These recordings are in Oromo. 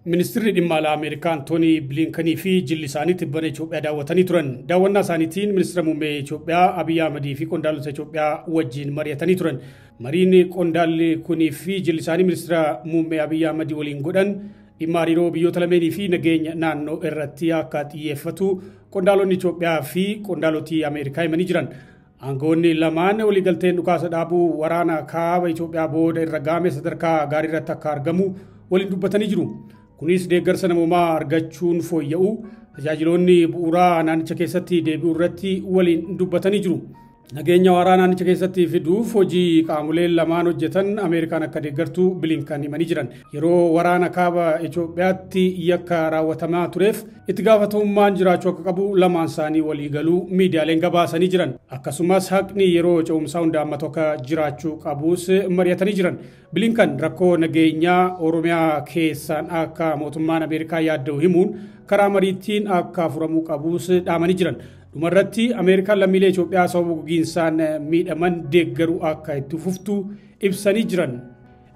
Ministeerri dhimma alaa Ameerikaa Dhimbiibbaa Bliinkanii fi jilli isaanii tibbana Itoophiyaa daawwatanii turan. Daawwannaa isaaniitiin ministeera muummee Itoophiyaa Abiy Ahmed fi qondaaltota Itoophiyaa wajjin mari'atanii turan. Mariin qondaalli kunii fi jilli isaanii ministeera muummee Abiy Ahmed waliin godhan dhimma hariiroo biyyoota lameenii fi nageenya naannoo irratti akka xiyyeeffatu qondaalonni Itoophiyaa fi qondaaloti Ameerikaa himanii jiran. Aangoonni lamaan waliigalteen dhukaasa dhaabuu waraana kaaba Itoophiyaa booda irra gaame sadarkaa gaarii irratti akka argamu waliin dubbatanii jiru. Kunis deeggarsa namoomaa argachuun fooyya'u tajaajiloonni bu'uuraa naannicha keessatti deebi'uu irratti waliin dubbatanii jiru. Nageenya waraanaa naannicha keessatti fiduuf hojii qaamoleen lamaan hojjetan Ameerikaan akka deeggartu Bliinkan himanii jiran. Yeroo waraana kaaba Itoophiyaatti yakka raawwatamaa tureef itti gaafatamummaan jiraachuu akka qabu lamaan isaanii walii galuu miidiyaaleen gabaasanii jiran. Akkasumas haqni yeroo ce'umsaa hunda hammatu akka jiraachuu qabus mari'atanii jiran. Bliinkan rakkoo nageenyaa Oromiyaa keessaan akka mootummaan Ameerikaa yaadda'u himuun karaa mariitiin akka furamuu qabus dhaamanii jiran. Dhumarratti Ameerikaan lammiilee Itoophiyaa sababa gogiinsaan miidhaman deeggaruu akka itti fuftu ibsanii jiran.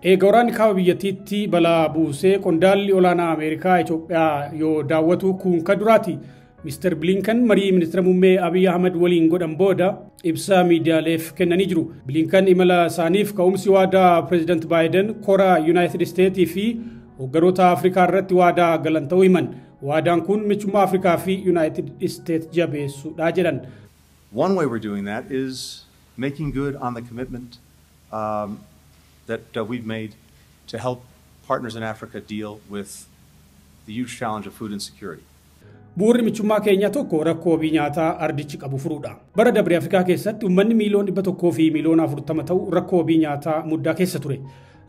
Eega waraanni kaaba biyyattiitti balaa buusee qondaalli olaanaa Ameerikaa Itoophiyaa yoo daawwatu kun ka duraati. Mr. Bliinkan marii ministeera muummee Abiy Ahmed waliin godhan booda ibsa miidiyaaleef kennanii jiru. Bliinkan imala isaaniif ka'umsi waadaa President Biden kora United States fi hogganoota Afrikaa irratti waadaa galan ta'uu himan. Waadaan kun michummaa Afrikaa fi United States jabeessuudha jedhan. One way we're doing that is making good on the commitment that we've made to help partners in Africa deal with the huge challenge of food insecurity. Bu'uurri michummaa keenya tokko rakkoo nyaataa ardichi qabu furuudha. Bara dabre Afrikaa keessatti uummanni miiliyoona 100 fi miiliyoona 40 ta'u rakkoo nyaataa muddaa keessa ture.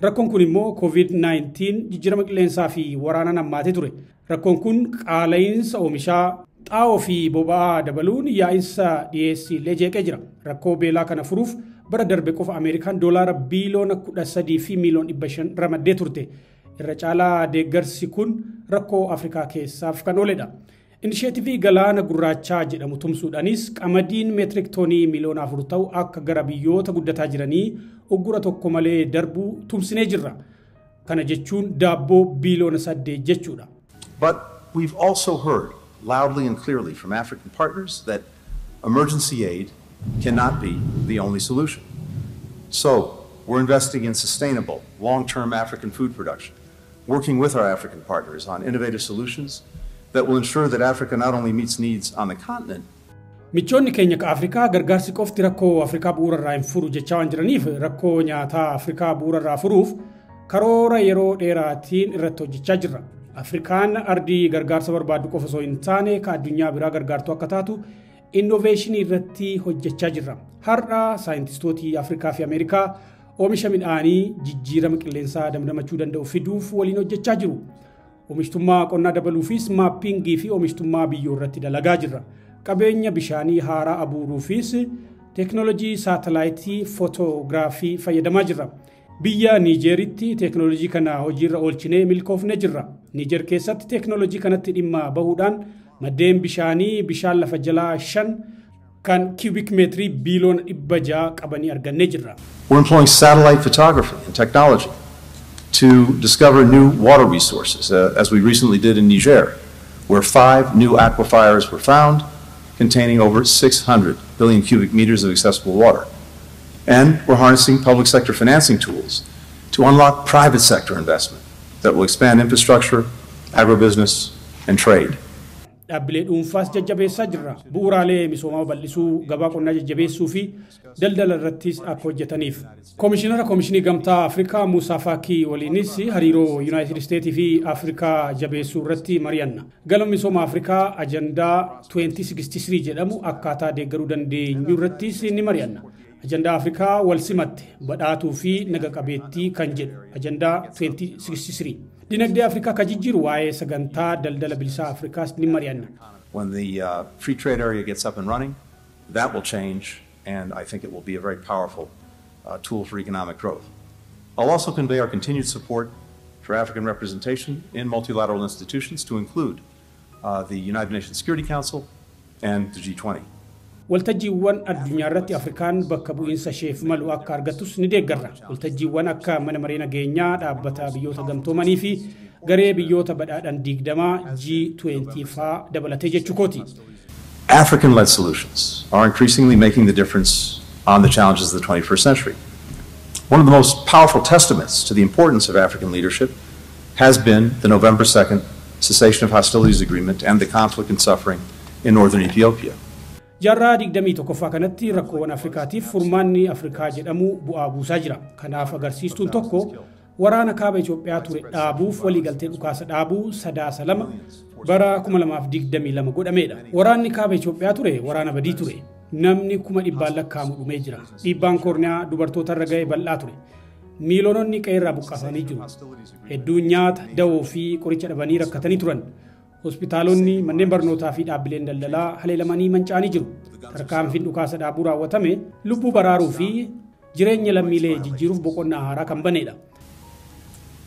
Rakkoon kun immoo COVID-19 jijjiirama qilleensaa fi waraanaan hammaatee ture. Rakkoon kun qaala'insa oomishaa xaa'oo fi boba'aa dabaluun yaa'insa dhiyeessii illee jeeqee jira. Rakkoo beelaa kana furuuf bara darbe qofa Ameerikaan doolaara biiliyoona 13 fi miiliyoona 500 ramaddee turte. Irra caalaa deeggarsi kun rakkoo Afrikaa keessaaf kan ooledha. Inisheetivii galaana gurraachaa jedhamu tumsuudhaanis qamadiin meetirik toonii miiliyoona 4 ta'u akka gara biyyoota guddataa jiranii uggura tokko malee darbuu tumsinee jirra. Kana jechuun daabboo biiliyoona 8 jechuudha. But we've also heard loudly and clearly from African partners that emergency aid cannot be the only solution. So we're investing in sustainable, long-term African food production, working with our African partners on innovative solutions that will ensure that Africa not only meets needs on the continent. Michoonni keenya ka Afrikaa gargaarsi qofti rakkoo Afrikaa bu'uurarraa hin furu jechaa waan jiraniif rakkoo nyaataa Afrikaa bu'uurarraa furuuf karoora yeroo dheeraatiin irratti hojjechaa jirra. Afrikaan ardii gargaarsa barbaaddu qofa osoo hin taane ka addunyaa biraa gargaartu akka taatu innoveeshinii irratti hojjechaa jirra. Har'a saayintistooti Afrikaa fi Ameerikaa oomisha midhaanii jijjiirama qilleensaa damdamachuu danda'u fiduuf waliin hojjechaa jiru. Oomishtummaa qonnaa dabaluufis maappingii fi oomishtummaa biyyoo irratti dalagaa jirra. Qabeenya bishaanii haaraa abuuruufis teeknoolojii saatalaayitii footoogiraafii fayyadamaa jirra. Biyya Niijeritti teeknoolojii kana hojiirra oolchinee milkoofne jirra. Niijer keessatti teeknoolojii kanatti dhimma bahuudhaan maddeen bishaanii bishaan lafa jalaa 5 kan cubic meetrii biiliyoona 600 qabanii argannee jirra. We're employing satellite photography and technology to discover new water resources, as we recently did in Niger, where 5 new aquifers were found containing over 600 billion cubic meters of accessible water. And we're harnessing public sector financing tools to unlock private sector investment that will expand infrastructure, agribusiness, and trade. Dhaabbilee dhuunfaas jajjabeessaa jirra. Bu'uuraalee misoomaa bal'isuu, gabaa qonnaa jajjabeessuu fi daldala irrattis akka hojjetaniif. Koomishinara Koomishinii Gamtaa Afrikaa Muusaa Faakii waliinis hariiroo United States fi Afrikaa jabeessuu irratti mari'anna. Galma misooma Afrikaa ajandaa 2063 jedhamu akkaataa deeggaruu dandeenyu irrattis ni mari'anna. Ajandaa Afrikaa wal simatte badhaatuu fi naga qabeettii kan jedhu ajandaa 2063. Dinagdee Afrikaa ka jijjiiru waa'ee sagantaa daldala bilisaa Afrikaas ni mari'anna. When the free trade area gets up and running, that will change, and I think it will be a very powerful tool for economic growth. I'll also convey our continued support for African representation in multilateral institutions to include the United Nations Security Council and the G20. waltajjiiwwan addunyaa irratti Afrikaan bakka bu'iinsa isheef malu akka argattus ni deeggarra. Waltajjiiwwan akka mana maree nageenyaa dhaabbata biyyoota gamtoomanii fi garee biyyoota badhaadhan digdamaa G20 faa dabalatee jechuu kooti. African-led solutions are increasingly making the difference on the challenges of the 21st century. One of the most powerful testaments to the importance of African leadership has been the November 2nd cessation of hostilities agreement and the conflict and suffering in northern Ethiopia. Jarraa 21ffaa kanatti rakkoowwan Afrikaatiif furmaanni Afrikaa jedhamu bu'aa buusaa jira. Kanaaf agarsiistuun tokko waraana kaaba Itoophiyaa ture dhaabuuf waliigaltee dhukaasa dhaabuu sadaasa lama bara 2022 godhameedha. Waraanni kaaba Itoophiyaa ture waraana badii ture. Namni 100,000 lakkaa'amu dhumee jira. Dhiibbaan koorniyaa dubartoota irra ga'e bal'aa ture. Miiliyoononni qe'eerraa buqqaafamanii jiru. Hedduun nyaata, dawoo fi qoricha dhabanii rakkatanii turan. Hospitaalonni, manneen barnootaa fi dhaabbileen daldalaa haleelamanii manca'anii jiru. Tarkaanfiin dhukaasa dhaabuu raawwatame lubbuu baraaruu fi jireenya lammiilee jijjiiruuf boqonnaa haaraa kan baneedha.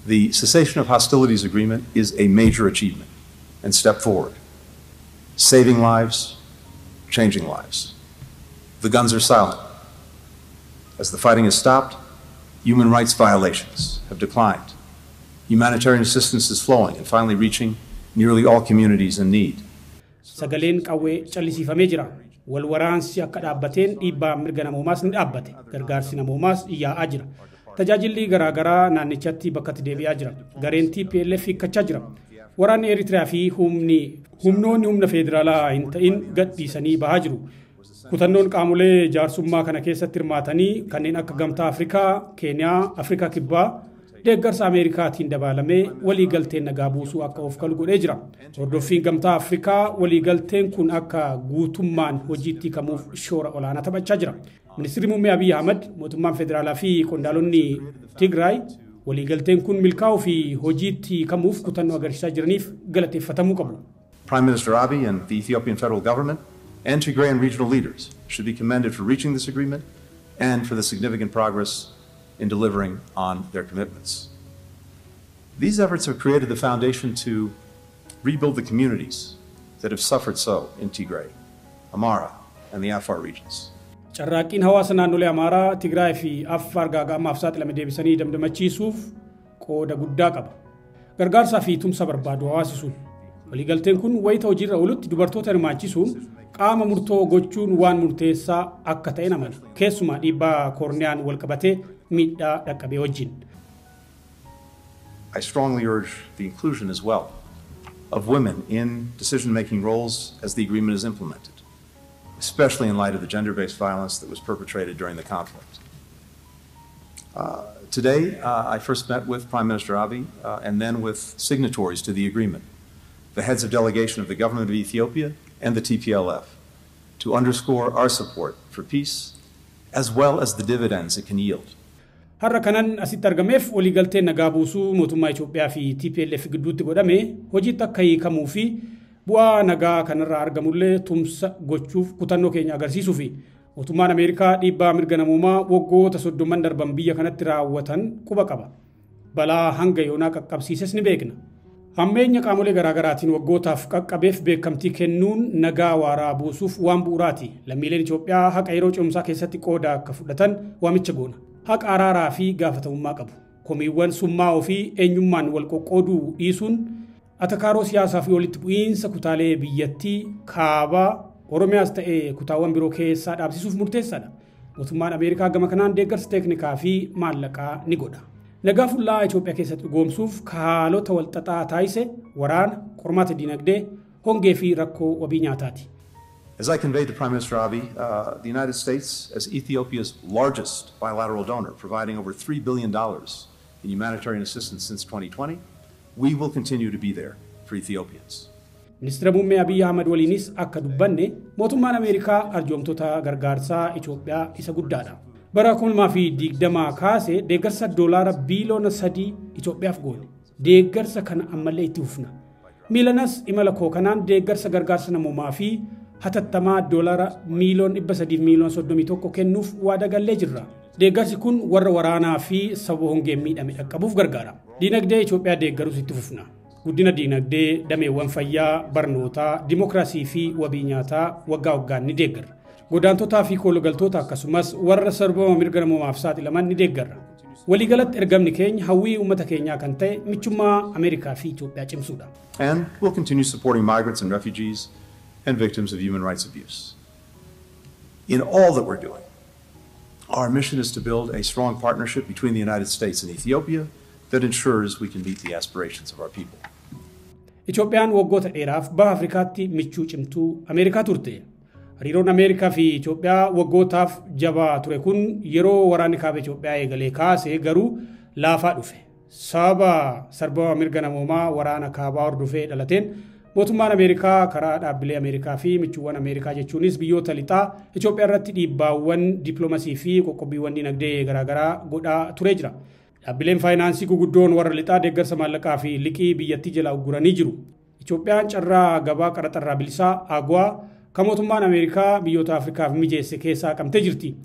The cessation of hostilities agreement is a major achievement and step forward, saving lives, changing lives. The guns are silent. As the fighting has stopped, human rights violations have declined. Humanitarian assistance is flowing and finally reaching nearly all communities in need. Sagaleen qawwee callisiifamee jira. Wal waraansi akka dhaabbateen dhiibbaa mirga namoomaas ni dhaabbate. Gargaarsi namoomaas yaa'aa jira. Tajaajilli garaagaraa naannichatti bakkatti deebi'aa jira. Gareen TPLF hiikkachaa jira. Waraanni Eritiriyaa fi humnoonni humna federaalaa hin ta'in gadhiisanii bahaa jiru. Kutannoon qaamolee jaarsummaa kana keessatti hirmaatanii kanneen akka Gamtaa Afrikaa, Keeniyaa, Afrikaa Kibbaa, deeggarsa Ameerikaatiin dabalamee waliigalteen nagaa buusuu akka of kalu godhee jira. Hordoffiin Gamtaa Afrikaa waliigalteen kun akka guutummaan hojiitti kamuuf shoora olaanaa taphachaa jira. Ministeerri Muummee Abiy Ahmed mootummaan federaalaa fi qondaalonni Tigraay waliigalteen kun milkaa'uu fi hojiitti kamuuf kutannoo agarsiisaa jiraniif galateeffatamuu qabu. Prime Minister Abiy and the Ethiopian federal government and Tigrayan regional leaders should be commended for reaching this agreement and for the significant progress in delivering on their commitments. These efforts have created the foundation to rebuild the communities that have suffered so in Tigray, Amara, and the Afar regions. Carraaqqiin hawaasa naannolee Amaaraa, Tigraay fi Affaar gaaga'amaaf saaxilame deebisanii damdamachiisuuf qooda guddaa qaba. Gargaarsaa fi tumsa barbaadu hawaasi sun. Waliigalteen kun wayita hojiirra oolutti dubartoota hirmaachisuun qaama murtoo gochuun waan murteessaa akka ta'e namana. Keessumaa dhiibbaa koorniyaan wal qabatee miidhaa dhaqqabee wajjin. I strongly urge the inclusion as well of women in decision-making roles as the agreement is implemented, especially in light of the gender-based violence that was perpetrated during the conflict. Today, I first met with Prime Minister Abiy and then with signatories to the agreement, the heads of delegation of the government of Ethiopia and the TPLF, to underscore our support for peace as well as the dividends it can yield. Har'a kanan asitti argameef waliigalteen nagaa buusuu mootummaa Itoophiyaa fi TPLF gidduutti godhame hojiitti akka hiikamuu fi bu'aa nagaa kanarraa argamullee tumsa gochuuf kutannoo keenya agarsiisuu fi mootummaan Ameerikaa dhiibbaa mirga namoomaa waggoota 30 darban biyya kanatti raawwatan quba qaba. Balaa hanga yoonaa qaqqabsiises ni beekna. Hammeenya qaamolee garaagaraatiin waggootaaf qaqqabeef beekamtii kennuun nagaa waaraa buusuuf waan bu'uuraati. Lammiileen Itoophiyaa haqa yeroo cimsaa keessatti qooda akka fudhatan waamicha goona. Haqa araaraa fi gaafatamummaa qabu. Komiiwwan summaa ofii eenyummaan wal qoqqooduu dhiisuun atakaaroo siyaasaa fi walitti bu'iinsa kutaalee biyyattii kaabaa Oromiyaas ta'ee kutaawwan biroo keessaa dhaabsisuuf murteessaadha. Mootummaan Ameerikaa gama kanaan deeggarsa teeknikaa fi maallaqaa ni godha. Nagaa fuullaa Itoophiyaa keessatti dhugoomsuuf haalota walxaxaa taasise waraana, qormaata dinagdee, hongee fi rakkoo wabii nyaataati. As I conveyed to Prime Minister Abiy, the United States, as Ethiopia's largest bilateral donor, providing over $3 billion in humanitarian assistance since 2020, we will continue to be there for Ethiopians. Ministeera Muummee Abiy Ahmed waliinis akka dubbanne mootummaan Ameerikaa arjoomtoota gargaarsaa Itoophiyaa isa guddaadha. Bara 2020 kaasee deeggarsa doolaara biiliyoona 3 Itoophiyaaf goone. Deeggarsa kana ammallee itti fufna. Miilanas imala koo kanaan deeggarsa gargaarsa namoomaa fi hatattamaa doolaara miiliyoona 300 miiliyoona 31 kennuuf waada gallee jirra. Deeggarsi kun warra waraanaa fi sababa hongeen miidhame dhaqqabuuf gargaara. Dinagdee Itoophiyaa deeggarus itti fufna. Guddina dinagdee, dameewwan fayyaa, barnootaa, dimokiraasii fi wabii nyaataa waggaa waggaan ni deeggarra. Godaantotaa fi koolugaltoota akkasumas warra sarbama mirga namoomaaf saaxilaman ni deeggarra. waliigalatti ergamni keenya hawwii uummata keenyaa kan ta'e michummaa Ameerikaa fi Itoophiyaa cimsuudha. And we'll continue supporting migrants and refugees and victims of human rights abuse. In all that we're doing, our mission is to build a strong partnership between the United States and Ethiopia that ensures we can meet the aspirations of our people. Itoophiyaan waggoota dheeraaf baha Afrikaatti michuu cimtuu Ameerikaa turte. Hariiroon Ameerikaa fi Itoophiyaa waggootaaf jabaa ture kun yeroo waraanni kaaba Itoophiyaa eegalee kaasee garuu laafaa dhufe. Sababa sarbama mirga namoomaa waraana kaabaa hordofee dhalateen mootummaan Ameerikaa karaa dhaabbilee Ameerikaa fi michuuwwan Ameerikaa jechuunis biyyoota lixaa Itoophiyaa irratti dhiibbaawwan dippiloomaasii fi qoqqobbiiwwan dinagdee garaagaraa godhaa turee jira. Dhaabbileen faayinaansii guguddoon warra lixaa deeggarsa maallaqaa fi liqii biyyattii jalaa ugguranii jiru. Itoophiyaan carraa gabaa qaraxarraa bilisaa agwaa kan mootummaan Ameerikaa biyyoota Afrikaaf mijeesse keessaa qabtee jirti.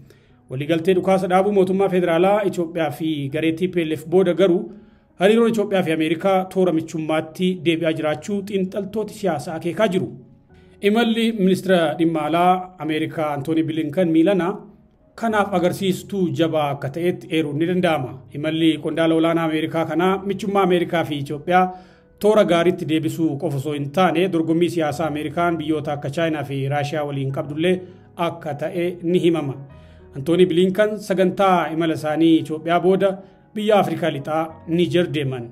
Waliigaltee dhukaasa dhaabuu mootummaa federaalaa Itoophiyaa fi garee TPLF booda garuu hariiroon Itoophiyaa fi Ameerikaa toora michummaatti deebi'aa jiraachuu xiinxaltooti siyaasaa akeekaa jiru. Imalli ministeera dhimma alaa Ameerikaa Dhimbiibbaa Bliinkan miilanaa kanaaf agarsiistuu jabaa akka ta'etti eeruun ni danda'ama. Imalli qondaala olaanaa Ameerikaa kanaa michummaa Ameerikaa fi Itoophiyaa toora gaariitti deebisuu qofa osoo hin taane dorgommii siyaasaa Ameerikaan biyyoota akka Chaayinaa fi Raashiyaa waliin qabdullee akka ta'e ni himama. Dhimbiibbaa Bliinkan sagantaa imala isaanii Itoophiyaa booda biyya Afrikaa lixaa Niijer deeman.